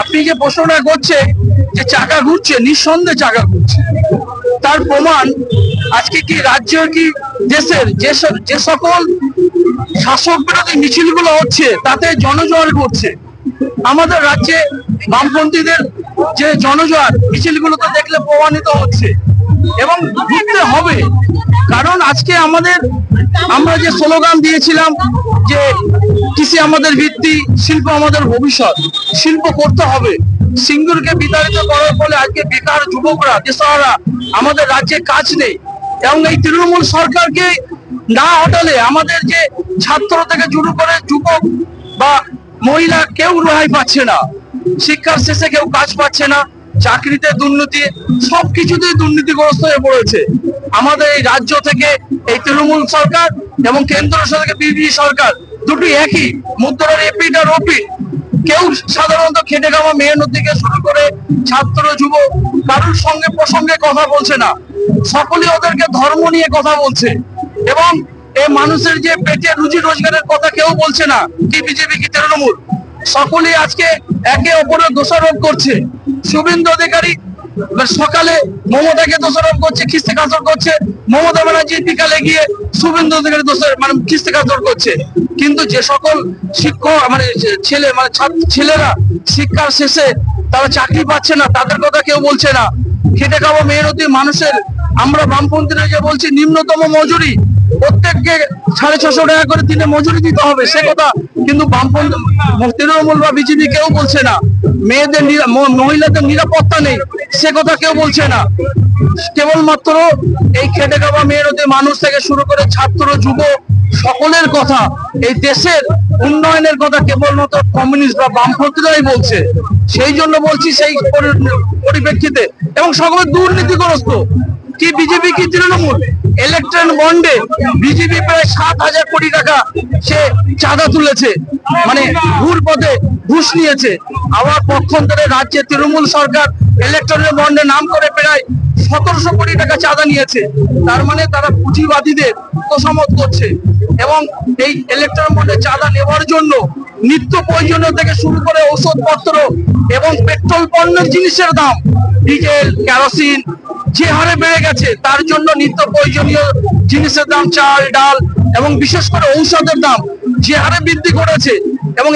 আপনি যে প্রশ্নটা করছে যে চাকা ঘুরছে, নিঃসন্দেহে চাকা ঘুরছে। তার প্রমাণ আজকে কি রাজ্যের কি দেশের যে সকল শাসক বিরোধী মিছিলগুলো হচ্ছে তাতে জনজোয়ার করছে। আমাদের রাজ্যে বামপন্থীদের যে জনজোয়ার মিছিলগুলো তো দেখলে প্রমাণিত হচ্ছে এবং ঘুরতে হবে। কারণ আজকে আমরা যে স্লোগান দিয়েছিলাম যে কৃষি আমাদের ভিত্তি, শিল্প আমাদের ভবিষ্যৎ, শিল্প করতে হবে। সিঙ্গুরকে বিতাড়িত করার ফলে আজকে বেকার যুবকরা, দেশহারা, আমাদের রাজ্যে কাজ নেই। এবং এই তৃণমূল সরকারকে না হটালে আমাদের যে ছাত্র থেকে শুরু করে যুবক বা মহিলা কেউ রেহাই পাচ্ছে না। শিক্ষার শেষে কেউ কাজ পাচ্ছে না, চাকরিতে দুর্নীতি, সবকিছুতেই দুর্নীতিগ্রস্ত হয়ে পড়েছে। আমাদের এই রাজ্য থেকে এই তৃণমূল সরকার এবং কেন্দ্র সরকার বিজেপি সরকার দুটি একই মুদ্রার এপিট আর ওপিট। কেউ সাধারণত খেটে খাওয়া মেহনত থেকে শুরু করে ছাত্র যুবক কারোর সঙ্গে প্রসঙ্গে কথা বলছে না, সকলে ওদেরকে ধর্ম নিয়ে কথা বলছে এবং এই মানুষের যে পেটে রুজি রোজগারের কথা কেউ বলছে না। কি বিজেপি কি তৃণমূল, সকলেই আজকে একে অপরের দোষারোপ করছে। শুভেন্দু অধিকারী সকালে মমতাকে দোষারোপ করছে, খিস্তে খাসর করছে, মমতা ব্যানার্জি বিকালে গিয়ে শুভেন্দু অধিকারী খিস্তে খাসর করছে। কিন্তু যে সকল শিক্ষক ছেলেরা শিক্ষার শেষে তারা চাকরি পাচ্ছে না, তাদের কথা কেউ বলছে না। খেটে খাওয়া মেহনতি মানুষের আমরা বামপন্থীরা যে বলছি নিম্নতম মজুরি প্রত্যেককে 650 টাকা করে দিনে মজুরি দিতে হবে, সে কথা কিন্তু বামপন্থী তৃণমূল বা বিজেপি কেউ বলছে না। মহিলাদের নিরাপত্তা নেই, সে কথা কেউ বলছে না। কেবলমাত্র এই খেটে খাওয়া মেহনতি মানুষ থেকে শুরু করে ছাত্র যুবক সকলের কথা, এই দেশের উন্নয়নের কথা কেবলমাত্র কমিউনিস্ট বা বামপন্থীরাই বলছে। সেই জন্য বলছি, সেই পরিপ্রেক্ষিতে এবং সকলে দুর্নীতিগ্রস্ত। কি বিজেপি কি তৃণমূল, ইলেকট্রন বন্ডে বিজেপি প্রায় 7,000 কোটি টাকা সে চাঁদা তুলেছে, মানে ঘুর পথে ঘুষ নিয়েছে। আবার পক্ষান্তরে রাজ্যে তৃণমূল সরকার ইলেকট্রনের বন্ডে নাম করে প্রায় 1700 কোটি টাকা চাঁদা নিয়েছে। তার মানে তারা পুঁজিবাদীদের তোষামত করছে এবং এই ইলেকট্রন বন্ডে চাঁদা নেওয়ার জন্য নিত্য প্রয়োজনীয় থেকে শুরু করে ওষুধপত্র এবং পেট্রোল পণ্যের জিনিসের দাম, ডিজেল, কেরোসিন যে হারে বেড়ে গেছে, তার জন্য নিত্য প্রয়োজনীয় জিনিসের দাম, চাল ডাল এবং বিশেষ করে ঔষধের দাম যে হারে বৃদ্ধি করেছে। এবং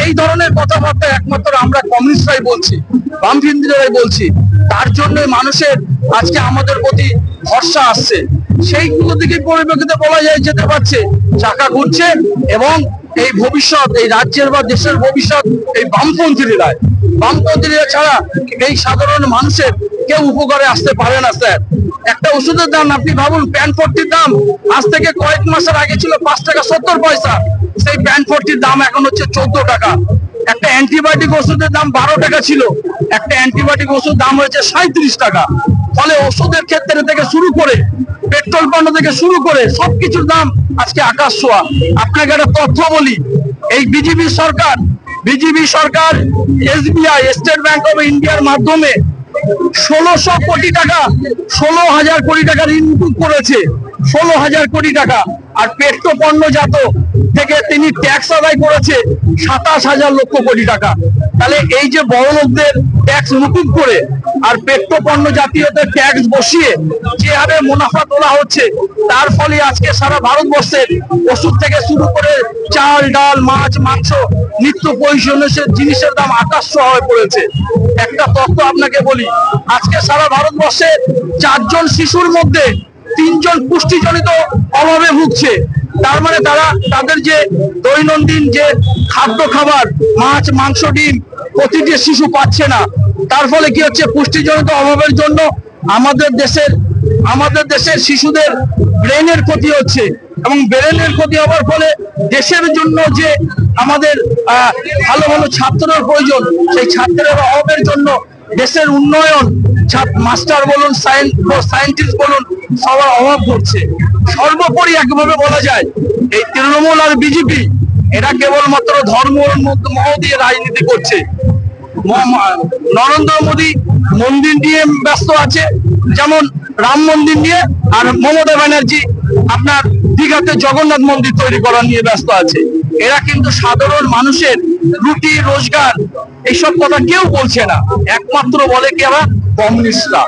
এই ধরনের কথাবার্তা একমাত্র আমরা কমিউনিস্টরাই বলছি, বামপন্থীরাই বলছি। তার জন্য মানুষের আজকে আমাদের প্রতি ভরসা আসছে। সেইগুলো থেকে পরিপ্রেক্ষিতে বলা যায় যেতে পারছে চাকা ঘুরছে এবং এই ভবিষ্যৎ, এই রাজ্যের বা দেশের ভবিষ্যৎ এই বামপন্থীরা ছাড়া এই সাধারণ মানুষের কেউ উপকারে আসতে পারে না। স্যার, একটা ওষুধের দাম আপনি ভাবুন, প্যানফর্টির দাম আজ থেকে কয়েক মাসের আগে ছিল 5 টাকা 70 পয়সা, সেই প্যানফর্টির দাম এখন হচ্ছে 14 টাকা। একটা অ্যান্টিবায়োটিক ওষুধের দাম 12 টাকা ছিল, একটা অ্যান্টিবায়োটিক ওষুধ দাম হয়েছে 37 টাকা। ফলে ওষুধের ক্ষেত্রে থেকে শুরু করে পেট্রোল পণ্য থেকে শুরু করে সবকিছুর দাম আজকে আকাশ ছোঁয়া। আপনাকে একটা তথ্য বলি, এই BJP Sarkar SBI, state bank of ইন্ডিয়ার মাধ্যমে 1600 কোটি টাকা, 16,000 কোটি টাকা ঋণ মুকুব করেছে, 16,000 কোটি টাকা। আর পেট্রো পণ্যজাত থেকে তিনি ট্যাক্স আদায় করেছে 27,000 লক্ষ কোটি টাকা। তাহলে এই যে বড় লোকদের ট্যাক্স মুকুব করে আর পেট্রো পণ্য জাতীয়দের ট্যাক্স বসিয়ে যে হারে মুনাফা তোলা হচ্ছে, তার ফলে আজকে সারা ভারতবর্ষের ওষুধ থেকে শুরু করে চাল ডাল মাছ মাংস নিত্য প্রয়োজনীয় জিনিসের দাম আকাশ ছোঁয়া হয়ে পড়েছে। একটা তথ্য আপনাকে বলি, আজকে সারা ভারতবর্ষে 4 জন শিশুর মধ্যে 3 জন পুষ্টিজনিত অভাবে ভুগছে। তার মানে তাদের যে দৈনন্দিন যে খাদ্য খাবার মাছ মাংস ডিম প্রতিটি শিশু পাচ্ছে না। তার ফলে কি হচ্ছে, পুষ্টিজনিত অভাবের জন্য আমাদের দেশের শিশুদের ব্রেনের ক্ষতি হচ্ছে এবং ব্রেনের ক্ষতি হওয়ার ফলে দেশের জন্য যে আমাদের ভালো ভালো ছাত্রের প্রয়োজন, সেই ছাত্রের অভাবের জন্য দেশের উন্নয়ন, মাস্টার বলুন সায়েন্টিস্ট বলুন সবার অভাব ঘটছে। সর্বোপরি একভাবে বলা যায় এই তৃণমূল আর বিজেপি এরা কেবলমাত্র ধর্মের মোহ দিয়ে রাজনীতি করছে। নরেন্দ্র মোদী মন্দির নিয়ে ব্যস্ত আছে, যেমন রাম মন্দির নিয়ে, আর মমতা ব্যানার্জি আপনার দীঘাতে জগন্নাথ মন্দির তৈরি করা নিয়ে ব্যস্ত আছে। এরা কিন্তু সাধারণ মানুষের রুটি রোজগার এইসব কথা কেউ বলছে না, একমাত্র বলে কি আবার কমিউনিস্টরা।